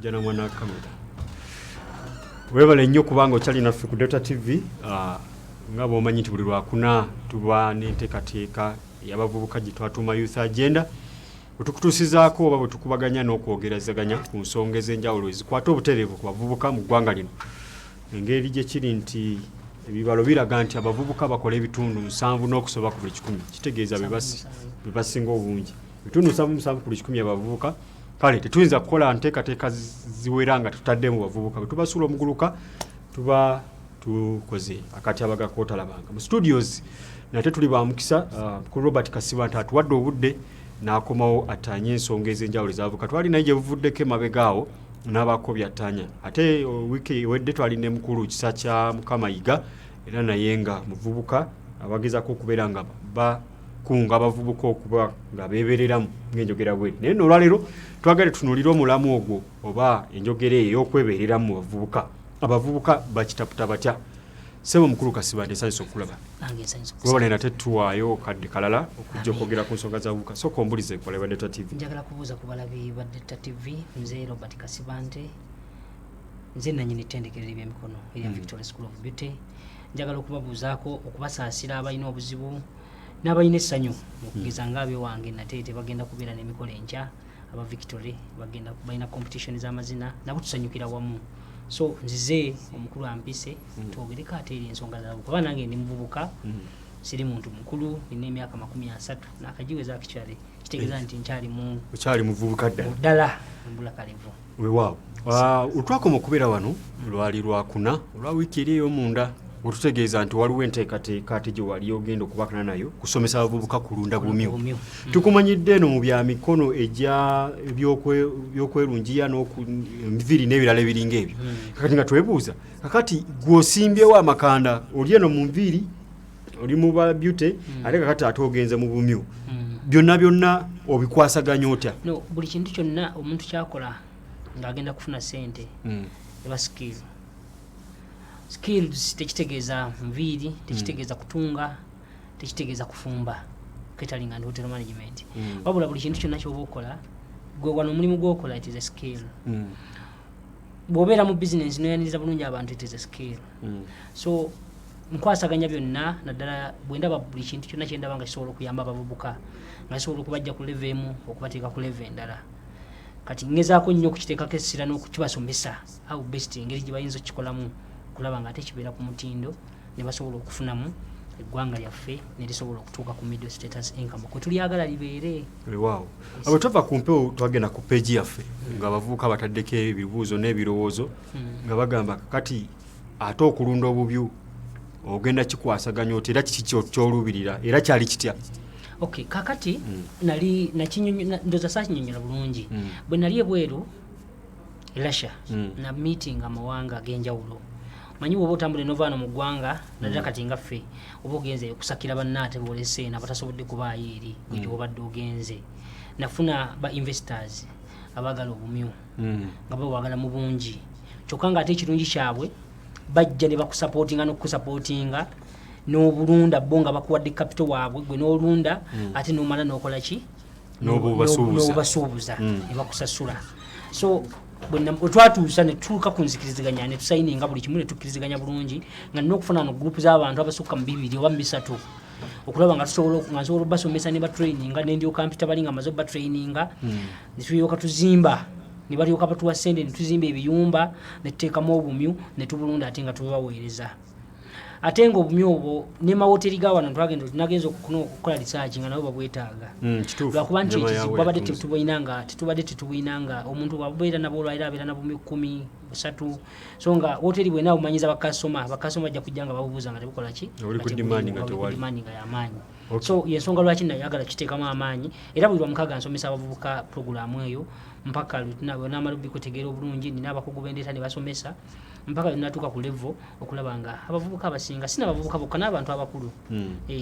jana mwana kamera webale nnyo kubanga okyali naffe ku Data TV nga bw'omanyi nti buli lwakuna tuba n'enteekateeka y'abavubuka gye twatuuma youth agenda otukutuusizaako oba bwe tukubaganya n'okwogerezaganya ku nsonga ez'enjawulo ezikwata obutereevu ku bavubuka mu ggwanga lino. Engeri gye kiri nti ebibalo biraga nti abavubuka bakola ebitundu 7 n'okusoba ku buli 100 kitegeeza be basinga obungi ebitundu 7 ku buli 100 abavubuka. Kale tetuyinza kukola nteekateeka ziwera nga tutaddemu bavubuka bwe tubasuula omuguluka tuba tukoze akati abagakootalabanga mu studios nate tuli bamukisa ku Robert Kasiba nti atuwadde obudde n'akomawo ataanye ensonga ez'enjawulo ez'abavubuka twali naye gye buvuddeko emabegaawo n'abaako byataanya ate wiiki ewedde twali ne mukulu kisa kya Mukamayiga era naye nga muvubuka abagezaako okubeera nga bakunga abavubuka okuba nga beebereramu ng'enjogera bwe naye n'olwaleero twagale tunuulire omulamu ogwo oba enjogera eyo ey'okwebeereramu mu abavubuka bakitaputa batya. Sebo mukulu Kasiba nsanyusa okulaba wabale nate tuwaayo kadde kalala okujja okwogera ku nsonga z'abavubuka sooka ombulize ku balabi ba Data TV. Njagala kubuuza ku balabi ba Data TV nze Robert Kasiba nze nannyini ttendekero ly'emikono erya Victoria School of Beauty. Njagala okubabuuzaako okubasaasira abalina obuzibu n'abalina essanyu okugeza ng'abewange nate tebagenda kubeera n'emikolo enkya aba Victoria balina competition z'amazina nabo tusanyukira wamu. So nzize omukulu ampise twogereko ate eri ensonga zaabwe kuba nange ndi muvubuka siri muntu mukulu nina emyaka 30 n'akajiweza akikyale kitegeeza nti nkyali muvubuka ddala mbula kalevu weewaawo. Otwakoma okubeera wano lwali lwakuna olwa wiiki eri ey'omunda otutegeeza nti waliwo enteekateeka ate gye wali ogenda okubakana nayo kusomesa abavubuka kulunda Obumyu. Tukumanyidde eno mu bya mikono egya byokwerungiya n'emiviri n'ebirala ebiringa ebyo. Kakati nga twebuuza kakati gw'osimbyewo amakanda oli eno mu nviiri oli mu ba beauty ate kakati ate ogenze mu Obumyu byonna obikwasaganya otya? No, buli kintu kyonna omuntu kyakola ng'agenda kufuna ssente eba skills tekitegeeza nviiri tekitegeeza kutunga tekitegeeza kufumba catering and hotel management wabula buli kintu kyonna ky'oba okola gwe wano omulimu gw'okola it is a skill. Bw'obeera mu business n'oyaniriza bulungi abantu it is a skill. So nkwasaganya byonna naddala bwe ndaba buli kintu kyonna kye ndaba nga kisobola okuyamba abavubuka nga kisobola okubajja ku level emu okubateeka ku level endala. Kati ngezaako nnyo okukiteekako essira n'okukibasomesa how best engeri gye bayinza okukikolamu kulaba nga ate kibeera ku mutindo ne basobola okufunamu eggwanga lyaffe ne lisobola okutuuka ku middle status income kwe tulyagala libeere. Wow. Abo tova ku mpewo twagenda ku page yaffe nga abavubuka bataddeko ebibuuzo n'ebirowoozo nga bagamba kati ate okulunda Obumyu ogenda kikwasaganya oti era kiki ky'olubirira era kyali kitya? Okay, kakati nali ndoza sakinyonyola bulungi bwe nali ebweru Russia na meeting amawanga ag'enjawulo manyi bw'oba otambula n'ovaano mu ggwanga naddala kati nga ffe oba ogenze okusakira bannaate boolese nabatasobodde kubaayo eri gy'obadde ogenze nafuna ba investors abaagala Obumyu nga bawagala mu bungi kyokka nga ate ekirungi kyabwe bajja ne bakusapootinga n'okusapootinga n'obulunda bo nga bakuwadde capital waabwe gwe n'olunda ate n'omala n'okola ki n'obasuubuza ne bakusasula. So twatuusa ne tutuuka ku nzikiriziganya ne tusayininga buli kimu ne tukkiriziganya bulungi nga nina okufuna no gurupu z'abantu abasukka mu 2 oba 3 okulaba nga nsobola basomesa ne batraininga ne ndyoka mpita bali nga amaze batraininga ne tulyoka tuzimba ne balyoka batuwa ssente ne tuzimba ebiyumba ne tuteekamu Obumyu ne tubulunda ate nga tubaweereza. Ate nga Obumyu obwo ne mahoteri ga wano tunagenza okukola research nga nabo babwetaaga lwakuba nti babadde tetubuyinanga omuntu wabeera nabo olwaira abeera na Obumyu 10 3 so nga hoteri bwe nawe omanyiza bakasoma ajja kujja nga babuuza nga tebukola ki demanding y'amaanyi. So yensonga lwaki nayagala kiteekamu amaanyi era buli lwamukaga nsomesa abavubuka programu eyo mpaka n'amala okubitegeera obulungi nina abakugu b'endeeta ne basomesa mpaka natuuka ku level okulaba nga abavubuka abasinga sina abavubuka bokka n'abantu abakulu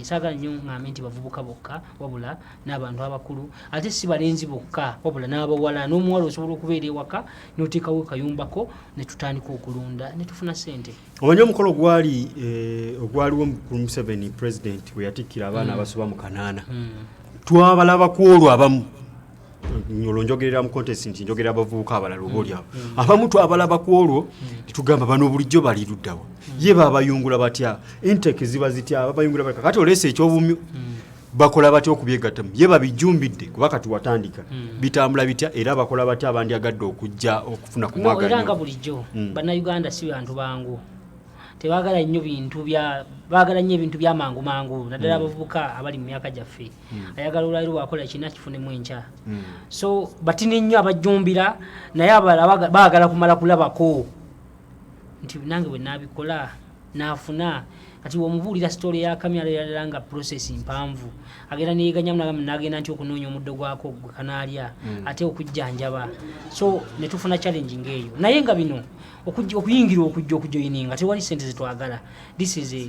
saagala nnyo ngambe nti bavubuka bokka wabula n'abantu abakulu ate si balenzi bokka wabula n'abawala n'omuwala osobola okubeera ewaka n'oteekawo kayumbako ne tutandika okulunda ne tufuna ssente. Omanyi omukolo ogwaliwo mu Museveni president we yatikkira abaana abasoba mu 8 twabalaba ku olwo abamu njolonjogerera mu contest nti njogera abavubuka abalala obolyawo abamu twabalaba ku olwo tugamba bano bulijjo bali luddawa ye babayungula batya intake ziba zitya babayungula batya kati olese eky'obumyu bakola batya okubyegattamu ye babijumbidde kuba kati watandika bitambula bitya era bakola batya abandyagadde okujja okufuna ku mwagala era nga bulijjo bannayuganda si bantu bangu tebagala nnyo baagala nnyo ebintu byamangu mangu naddala abavubuka abali mu myaka gyaffe ayagala olwaliro bwakola kina kifunemu enkya so batini nnyo abajjumbira naye abalala baagala kumala kulabako nti nange bwe naabikola naafuna kati womubuulira sitoole ya kamyala yalala nga process mpanvu agenda neyeganyamu nagenda nti okunoonya omuddo gwako gwe kanaalya ate okujjanjaba so ne tufuna challenge ng'eyo naye nga bino okuyingira okujoyininga tewali sente zetwagala this is a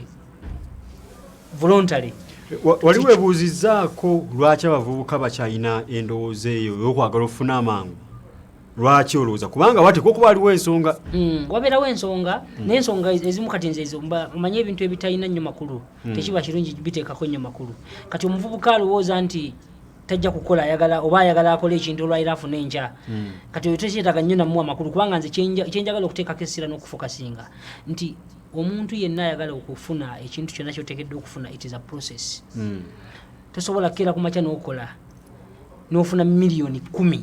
voluntary wali webuuzizzaako lwaki abavubuka bakyalina endowooza eyo y'okwagala okufuna amangu lwaki olowooza kubanga wateka okuba aliwo ensonga wabeerawo ensonga naye ensonga ezimu kati nze ezo omanye ebintu ebitalina nnyo makulu tekiba kirungi biteekako nnyo makulu kati omuvubuka alowooza nti tajja kukola ayagala akole ekintu olwaliro afuna enkya kati oyo tekyetaaga nnyo namuwa makulu kubanga nze kyenjagala okuteekako essira n'okufokasinga nti omuntu yenna ayagala okufuna ekintu kyonna kyoteekedde okufuna it is a process tosobola kukeera ku makya n'okola n'ofuna miliyoni 10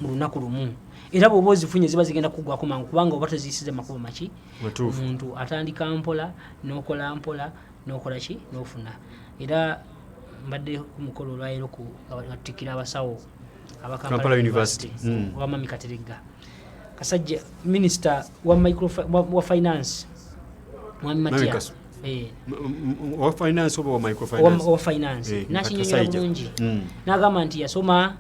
mu lunaku lumu era bw'oba ozifunye ziba zigenda kuggwako mangu kubanga oba teziyisize makubo maki omuntu atandika mpola n'okola mpola n'okola ki n'ofuna era mbadde ku mukolo olwaliro atikkira abasawo aba Kampala University wamami Kateregga kasajja minisita wa finance mwami Matia wa finance oba wa microfinance wa finance nakinyonyola bulungi n'agamba nti yasoma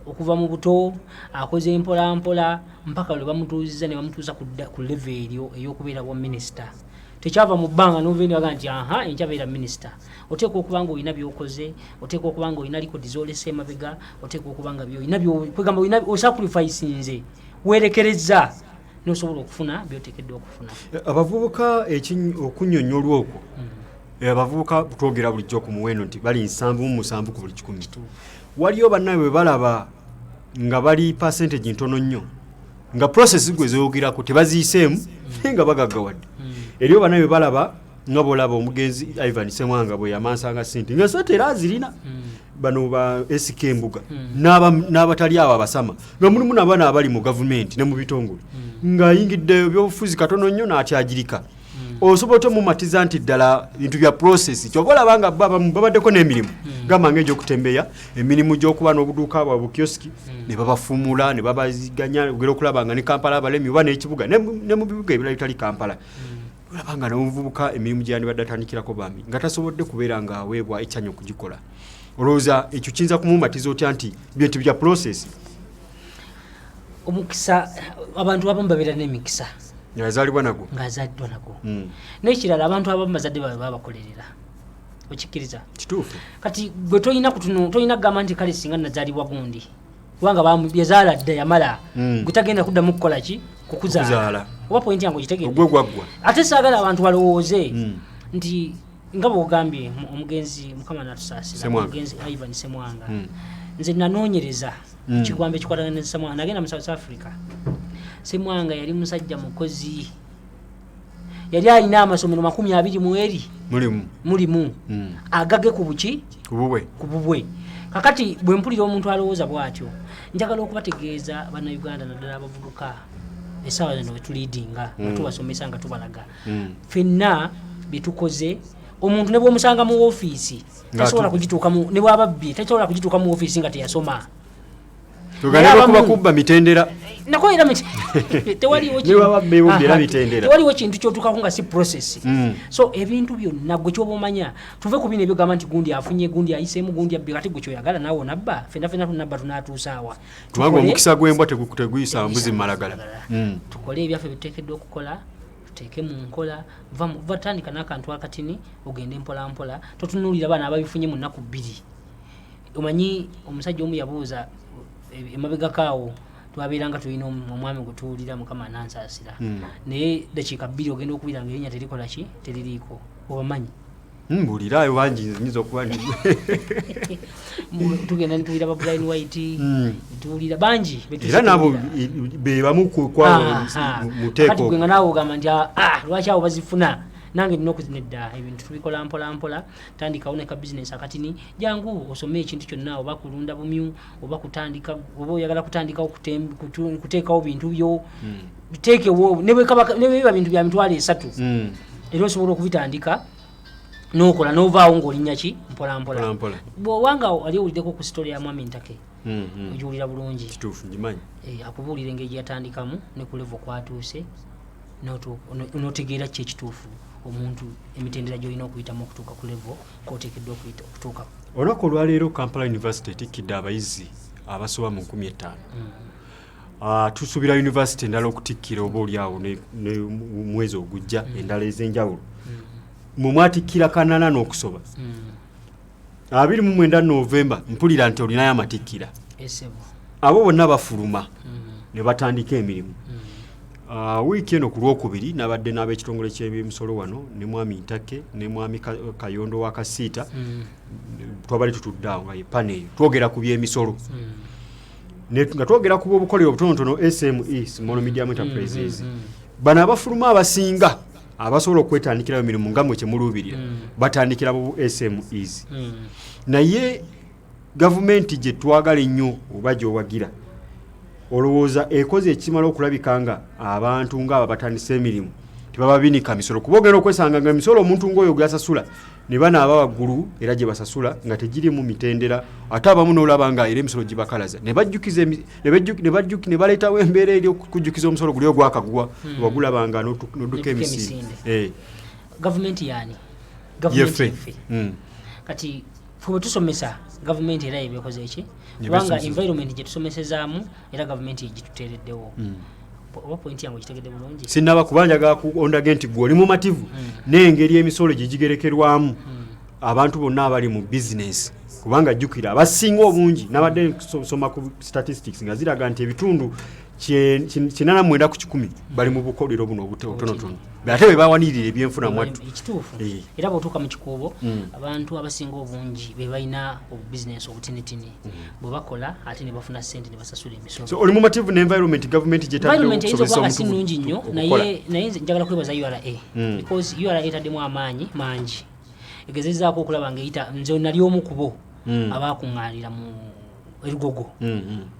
okuva mu buto akoze mpola mpola mpaka lwe bamutuuziza ne bamutuuza ku level eryo ey'okubeera bwa minisita tekyava mu bbanga n'oveeni waga nti enkyabeera minisita oteekwa okuba nga olina by'okoze oteekwa okuba nga olina likodi z'olesa emabega oteekwa okuba nga byolina kwegamba olina osacrificinze weerekereza n'osobola okufuna by'oteekeddwa okufuna abavubuka okunnyonnyolwa okwo abavubuka twogera bulijjo ku muwendo nti bali 7 ku buli 100 waliyo bannaye bwe balaba nga bali percentage ntono nnyo nga process gwe zoogerako tebaziyiseemu nga bagaggawadde eriyo bannaye bwe balaba nga bolaba omugenzi Ivan Semwanga bwe yamansanga sente nga sente era azirina bano ba SK Mbuga n'abatali abo abasama nga mulimu n'abaana abali mu gavumenti ne mu bitongole ng'ayingiddeyo byobufuzi katono nnyo n'atyagirika osobola otomumatiza nti ddala bintu bya process kyova olaba nga babaddeko n'emirimu gamba ng'egy'okutembeya emirimu gy'okuba n'obuduuka bwa bukioski ne babafuumula ne babaziganya ogera okulaba nga ne Kampala abalemi oba n'ekibuga ne mu bibuga ebirala bitali Kampala olaba nga n'omuvubuka emirimu gyandibadde atandikirako bambi nga tasobodde kubeera ng'aweebwa ekyanya okugikola olowooza ekyo kiyinza kumumatiza otya nti bintu bya process omukisa abantu abamu babeera n'emikisa ng'azaalibwa nago n'ekirala abantu abamu bazadde babe babakolerera okikkiriza kituufu kati gwe tolina kugamba nti kale singa nazaalibwa gundi kubanga yazaala dda yamala gwe tagenda kuddamu kukola ki kukuzaala oba pointi yange ogitegedde ate saagala abantu balowooze nti nga bw'ogambye omugenzi mukama natusaasira omugenzi Ivan Semwanga nze nanoonyereza ekigwambo ekikwatagana ne Semwanga nagenda mu South Africa Semwanga yali musajja mukozi yali alina amasomero 22 mulimu agage ku buki ku bubwe kakati bwe mpulira omuntu alowooza bw'atyo njagala okubategeeza bannayuganda naddala abavubuka essaawa zino betuliidinga nga tubasomesa nga tubalaga ffenna byetukoze omuntu ne bw'omusanga mu woofiisi tasobola kugituukamu ne bw'ababbi tasobola kugituuka mu woofiisi nga teyasoma tuganira kubakubba mitendera nakolera tewaliwo kintu kyotukako nga si process so ebintu byonna gwe kyoba omanya tuve ku bino ebyogamba nti gundi afunye gundi ayiseemu gundi abbi kati gwe kyoyagala naawe onabba fenna tunabba tunatuusaawa kubanga omukisa gw'embwa teguyisa mbuzi malagala tukole ebyaffe bituteekeddwa okukola tuteeke mu nkola va tandika n'akantu akatini ogende mpola mpola totunuulira abaana ababifunye mu nnaku 2 omanyi omusajja omu yabuuza emabegakaawo twabeeranga tulina omwami gwe tuwulira mukama anansaasira naye dakiika 2 ogenda okubira nga erinnya terikola ki teririiko obamanyi Mbulirayo bangi nzizo okuba tugenda nituwulira ba Brian White tuwulira bangi era nabo be bamu kwa muteeko gwe nga naawe ogamba nti lwaki awo bazifuna nange nina okuzinedda ebintu tubikola mpola tandikawo ne ka business akatini jangu osome ekintu kyonna oba kulunda bumyu oba kutandika oba oyagala kutandikawo kuteekawo bintu byo biteekewo ne biba bintu bya mitwalo 3 era osobola okubitandika nokola novaawo ng'olinnya ki mpola bw'owanga wali owuliddeko ku story ya mwami Ntake ogiwulira bulungi kituufu ngimanyi akubuulira engeri yatandikamu ne ku level kwatuuse n'otegeera ki ekituufu omuntu emitendera gy'olina okuyitamu okutuuka ku level k'oteekeddwa okutuuka. Olunaku olwaleero Kampala University etikkidde abayizi abasoba mu 50,000. Tusuubira university endala okutikkira oba oliawo ne mwezi ogujja endala ez'enjawulo mu mwatikkira kanana n'okusoba 29 Novemba mpulira nti olinayo amatikkira abo bonna bafuluma ne batandika emirimu. Wiiki eno ku Lwokubiri nabadde n'ab'ekitongole ky'eby'emisolo wano ne mwami Ntake ne mwami Kayondo wa Kasiita twabali tutudde awo nga ye panel twogera ku by'emisolo nga twogera ku bw'obukolero obutonotono SME Small Medium Enterprises bano abafuluma abasinga abasobola okwetandikirayo emirimu nga mwe kyemuluubirira batandikira mu SMEs naye gavumenti gye twagala ennyo oba gy'owagira olowooza ekoze ekimala okulabika nga abantu ng'abo batandisa emirimu tebaba binika misolo kuba ogenda okwesanga nga emisolo omuntu ng'oyo gwasasula ne banaaba waggulu era gye basasula nga tegiri mu mitendera ate abamu n'olaba nga era emisolo gibakalaza ne baleetawo embeera eri okujjukiza omusolo guli ogwakagwa wagulabanga n'odduka emisinde. Gavumenti yaani gavumenti kati fwe tusomesa gavumenti era ebikoze eki kubanga environment gye tusomesezaamu era gavumenti egituteereddewo oba point yangu kitegedde bulungi sinnaba kubanja ondage nti gwe oli mumativu n'engeri emisolo gye gigerekerwamu abantu bonna abali mu business kubanga jjukira abasinga obungi nabadde soma ku statistics nga ziraga nti ebitundu 89 ku 10 bali mu bukolero buno obutonotono ate be bawanirira ebyenfuna mwattu ekituufu era bw'otuuka mu kikuubo abantu abasinga obungi be balina obubizinesi obutinitini bwe bakola ate ne bafuna ssente ne basasula emisolo. So oli mumativu n'environment gavumenti gyetadde okusobeza omuntu si nnungi nnyo naye njagala kwebaza URA because URA etaddemu amaanyi mangi egezezaako okulaba ng'eyita nze nali omu ku bo abaakuŋŋaanira mu erugogo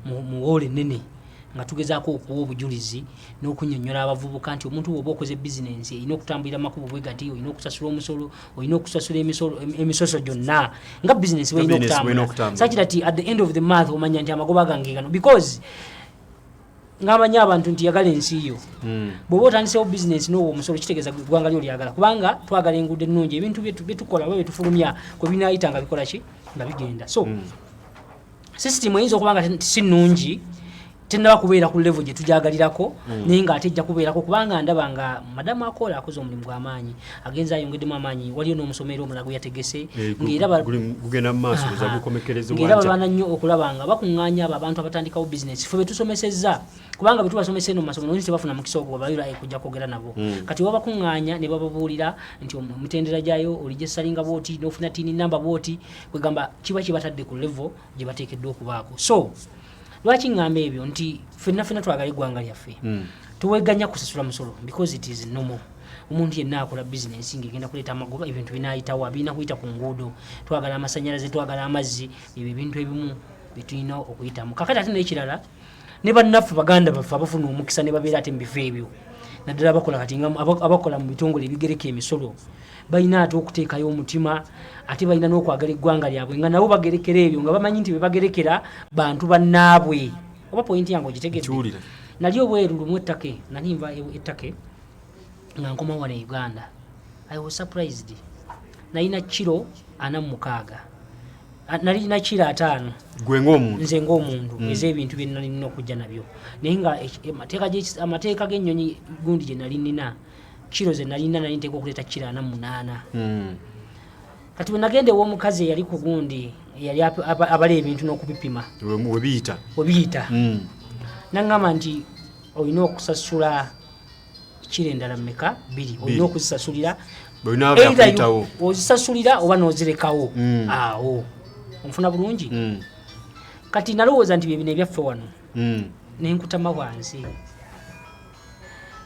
mu woole ennene nga tugezaako okuwa obujulizi n'okunnyonnyola abavubuka nti omuntu bw'oba okoze bizinensi olina okutambulira makubo bwe gati olina okusasula omusolo olina okusasula emisoso gyonna nga bizinensi bw'olina okutambula sakira ti at the end of the month omanya nti amagoba gange gano because ng'amanyi abantu nti yagala ensi yo bw'oba otandisewo bizinensi n'owo omusolo kitegeeza ggwanga lyo lyagala kubanga twagala enguudo ennungi ebintu byetukola oba byetufulumya kwe binaayita nga bikola ki nga bigenda so sisitimu eyinza okuba nga si nnungi tennaba kubeera ku level gye tujagalirako naye ng'ate ejja kubeerako kubanga ndaba nga madamu Akola akoze omulimu gw'amaanyi agenza ayongeddemu amaanyi waliyo n'omusomero omulala gwe yategese ng'era balwana nnyo okulaba nga bakuŋŋaanya abo abantu abatandikawo bizinesi ffe be tusomesezza kubanga bwe tubasomesa eno mu masomero nti tebafuna mukisa ogwo bayira kujja kwogera nabo kati wabakuŋŋaanya ne bababuulira nti omitendera gyayo olijja salinga bwoti n'ofuna tiini namba bwoti kwegamba kiba kibatadde ku level gye bateekeddwa okubaako. So lwaki ngamba ebyo nti ffenna twagala eggwanga lyaffe tuweganya kusasula musolo because it is normal omuntu yenna akola bizinensi ng'egenda kuleeta amagoba ebintu binaayitawo birina kuyita ku nguudo twagala amasanyalaze twagala amazzi ebyo ebintu ebimu bitulina okuyitamu kakati ate n'ekirala ne bannaffe baganda baffe abafuna omukisa ne babeera ate mu bifo ebyo naddala abakola kati abakola mu bitongole ebigereka emisolo balina ate okuteekayo omutima ate balina n'okwagala eggwanga lyabwe nga nabo bagerekera ebyo nga bamanyi nti bebagerekera bantu bannaabwe oba pointi yange ogitegedde nali obweru lumu ettake nali nva ettake nga nkoma wano e Uganda I was surprised nalina kiro 46 nalina kiro 5 nze ng'omuntu ez'ebintu bye nalina okujja nabyo naye nga amateeka g'ennyonyi gundi gye nali nina kiro ze nalina nali nteeka okuleeta kiro 48 kati bwe nagenda ew'omukazi eyali ku gundi yali abala ebintu n'okubipima webiyita naŋŋamba nti olina okusasula kiro endala mmeka 2 olina okuzisasulira Boina byakuyitawo. Ozisasulira oba n'ozirekawo. Awo. Onfuna bulungi. Kati nalowooza nti bye byaffe wano. Nenkutama wansi.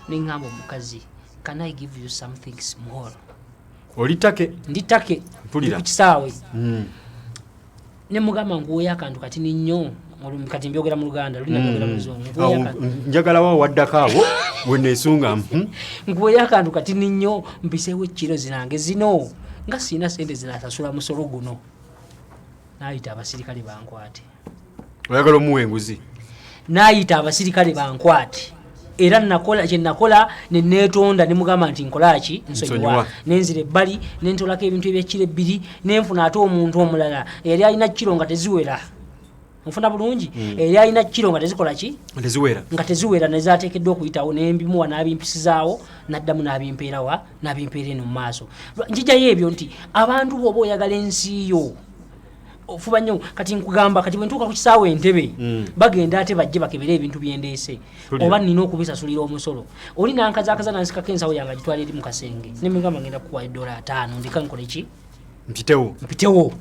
Nengamba omukazi, can I give you something small? Olitake? Nditake. Mpulira. Ku kisaawe. Ne mugamba nguoya akantu kati nnyo. Kati mbyogera mu Luganda, lulina byogera mu Luzungu. Njagala wa waddakaabo weneesunga. Nguoya akantu kati nnyo mpiseewo ekiro zinange zino. Nga sina sente zinasasula musolo guno. Naayita abasirikale bankwate. Oyagala omuwa enguzi? Naayita abasirikale bankwate. Era nakola kye nakola ne neetonda ne mugamba nti nkolaki nsonyiwa nenzire ebbali nentolako ebintu ebyekiro ebbiri nenfuna ate omuntu omulala yali alina kiro nga teziwera. Nfuna bulungi yali alina kiro nga tezikola ki nga teziwera nezaateekeddwa okuyitawo nembimuwa n'abimpisizaawo n'addamu n'abimpeerawa n'abimpeera eno mu maaso. Njijjayo ebyo nti abantu bw'oba oyagala ensi yo ofuba nnyo kati nkugamba kati bwe ntuuka ku kisaawe Entebbe bagenda ate bajje bakebere ebintu byendeese oba nnina okubisasulira omusolo oli nankazaakaza nansikako ensawo yange agitwala eri mu kasenge nemugamba ngenda kukuwa $5 ndika nkole ki mpitewo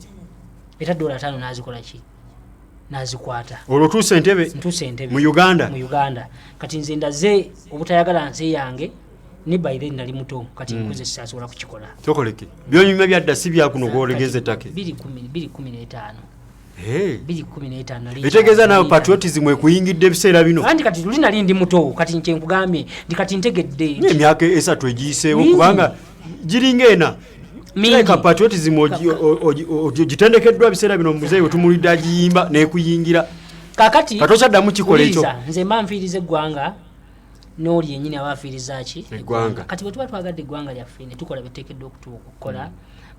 era $5 nazikola ki nazikwata olwo tuuse Entebbe mu Uganda kati nze ndaze obutayagala nsi yange ni by then nali muto kati nkuze sisasobola kukikola tokoleke byonyuma byadda si byakuno gwolegeze take 2015 nali etegeeza nawe patriotism ekuyingidde ebiseera bino andi kati luli nali ndi muto kati nche nkugambye ndi kati ntegedde emyaka esatu egiyiseewo kubanga giringa ena Like patriotism ogitendekeddwa biseera bino muzeeyi wetumulidde agiyimba nekuyingira kakati katokyaddamu kikola ekyo nze mba nfiiriza eggwanga n'oli yennyini abafiiriza ki eggwanga kati bwe tuba twagadde eggwanga lyaffe ne tukola biteekeddwa okukola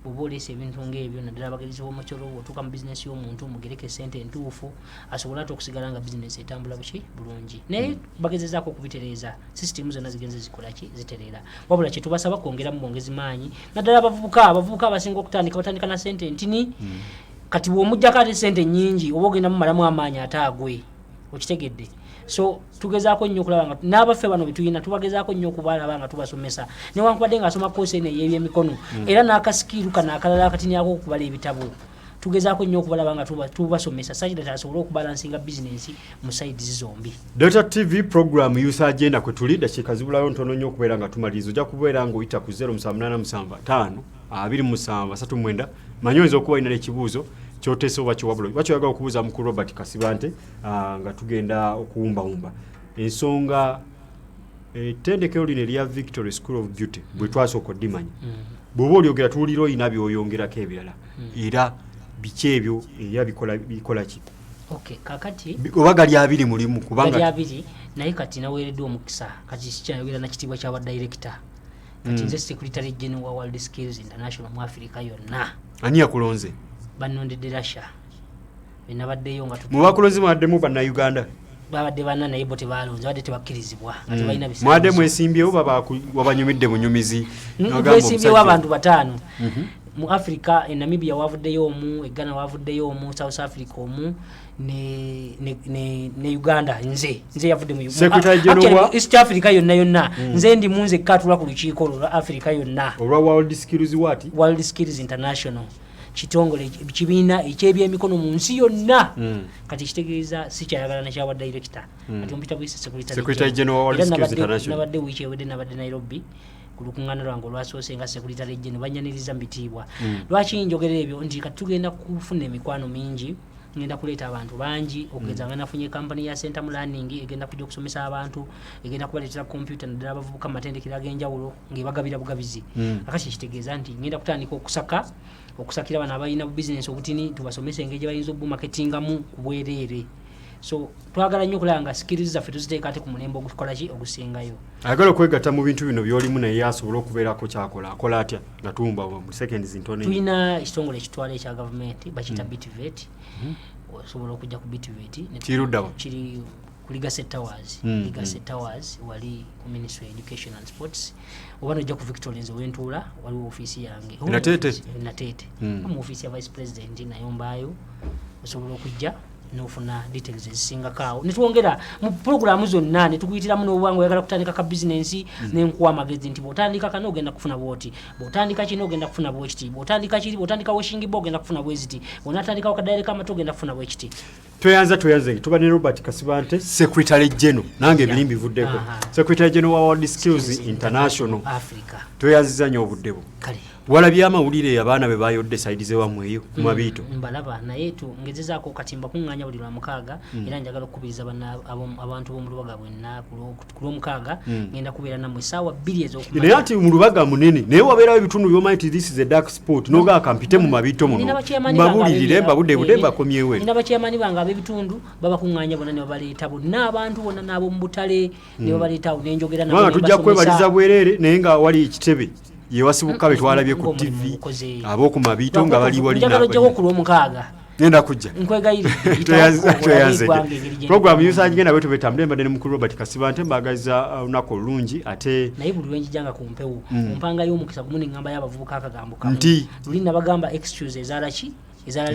bw'oba oleesa ebintu ng'ebyo naddala abagerezi b'omukyolo bw'otuuka mu bizinesi y'omuntu mugereke sente entuufu asobola ate okusigala nga bizinesi etambula buki bulungi naye bagezezaako okubitereeza sisitimu zonna zigenze zikola ki zitereera wabula kye tubasaba kwongeramu bwongezi maanyi naddala abavubuka abasinga batandika na sente ntini kati bw'omuggyako ate sente nnyingi oba ogenda mumalamu amaanyi ate agwe okitegedde so tugezaako nnyo okulaba nga n'abaffe bano betuyina tubagezaako nnyo okubalaba nga tubasomesa newankubadde ng'asoma koosi eno ey'ebyemikono era n'akasikiru kano akalala akatiniako okubala ebitabo tugezaako nnyo okubalaba nga tubasomesa sakirata asobole okubalansinga bizinensi mu saidi zombi. Delta TV program Youth Agenda kwe tuli dakiika zibulayo ntono nnyo okubeera nga tumaliriza ojja kubeera ng'oyita ku 0787 277 manyi oyinza okuba olina ekibuuzo kyoteese oba kiwabula bakyoyagala okubuuza mukulu Robert Kasibante nga tugenda okuwumbawumba ensonga ettendekero lino erya Victory School of Beauty bwe twasooka oddimanya bw'oba olyogera tuwulira olina by'oyongerako ebirala era biki ebyo era bikola ki kakati oba gali abiri mulimu kubanga gali abiri naye kati naweereddwa omukisa kati sikyayogera na kitiibwa ky'aba director kati nze Secretary General wa World Skills International mu Africa yonna. Ani yakulonze? Banondedde Russia. Benabaddeyo nga mubakulonze mwaddemu banna Uganda. Babadde banna naye bo tebalonze badde tebakkirizibwa nga tebalina bisale. Mwadde mwesimbyewo wabanyumidde munyumizi mwesimbyewo abantu bataano. Mu Africa Namibia wavuddeyo omu, Ghana wavuddeyo omu, South Africa omu ne Uganda nze yavudde mu Uganda. East Africa yonna nze ndi munze katula ku lukiiko lwa Africa yonna. Olwa World Skills what? World Skills International. Kitongole kibiina eky'ebyemikono mu nsi yonna kati kitegeeza si kyayagala na kyawa director kati ompita bwise Secretary General World Skills International nabadde wiiki ewedde nabadde Nairobi ku lukuŋŋaana lwange olwasoose nga Secretary General banyaniriza mbitiibwa lwaki njogera ebyo nti kati tugenda kufuna emikwano mingi ngenda kuleeta abantu bangi okugeza nga nafunye kampani ya Center Learning egenda kujja okusomesa abantu egenda kubaleetera computer naddala abavubuka mu matendekero ag'enjawulo ng'ebagabira bugabizi akati kitegeeza nti ngenda kutandika okusakira bano abalina business obutini tubasomese engeri gye bayinza obumarketingamu ku bwereere so twagala nnyo okulaba nga skills zaffe tuziteeka ate ku mulembe ogukola ki ogusingayo ayagala okwegatta mu bintu bino by'olimu naye asobola okubeerako kyakola akola atya nga tuwumba mu seconds ntone tulina ekitongole ekitwala ekya gavumenti bakiyita BTVET osobola okujja ku BTVET kiruddawa kiri ku Legacy Towers wali ku Ministry of Education and Sports oba nojja ku Victoria nze wentuula waliwo ofiisi yange Natete mu ofiisi ya Vice President nayombayo osobola okujja nofuna details ezisinga kaawo netwongera mu programu zonna netukuyitiramu n'obwangu oyagala kutandika ka business nenkuwa amagezi nti bw'otandika kano ogenda kufuna bwoti bw'otandika kino ogenda kufuna bwekiti bw'otandika kiri bw'otandika washing bo ogenda kufuna bweziti bw'onatandikawo kadaireka amatu ogenda kufuna bwekiti tweyanze tuba ne Robert Kasibante Secretary General nange ebirimbi vuddeko Secretary General wa World Skills International Africa tweyanziza nnyo obuddebo kale walabye amawulire abaana be bayodde side ze wamwe eyo ku mabiito mbalaba naye ngezezaako katimba kuŋŋaanya buli lwa mukaaga era njagala okukubiriza abantu b'omu lubaga bwenna ku lwomukaaga ngenda kubeera nammwe essaawa 2 ez'okumanya naye ati mu lubaga munene naye wabeerawo ebitundu by'omanyi ti this is a dark sport nogaa kampite mu mabiito muno mbabulirire mbabudde bakomyewo nina bakyamani bange ab'ebitundu babakuŋŋaanya bonna ne babaleeta bonna abantu bonna n'ab'omu butale ne babaleetaawo nenjogera nabo tujja kwebaliza bwereere naye nga wali ekitebe yewasibuka betwalabye ku TV aboku mabiito nga bali wali njagala ku lwomukaaga nenda kujja nkwegayiridde program yusagenda bwetu betambule mbadde ne mukulu Robert Kasibante mbagaza olunaku olungi ate naye buli lwenjijanga ku mpewo mpanga y'omukisa gumuni ngamba y'abavubuka akagambo kamu nti luli nabagamba excuse ezalaki ezala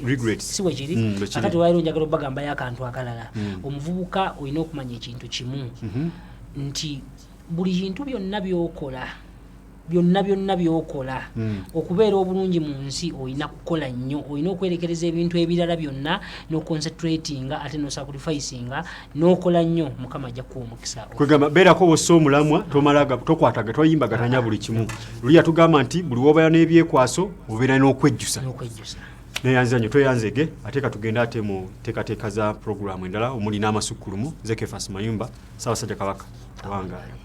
regrets siwe kiri akati wairo njagala bagamba y'akantu akalala omuvubuka olina okumanya ekintu kimu nti buli kintu byonna by'okola okubeera obulungi mu nsi olina kukola nnyo olina okwerekereza ebintu ebirala byonna n'oconcentratinga ate n'osacrificinga n'okola nnyo mukama ajja kuwa omukisa kwegamba beerako obusa omulamwa tomalaga tokwataga toyimbagatanya buli kimu luli yatugamba nti buli wobeera n'ebyekwaso obeera n'okwejjusa neyanza nnyo tweyanzege ate katugenda ate mu teekateeka za programu endala omuli n'amasukkulumu Zekefas Mayumba Ssaabasajja Kabaka Wangaaya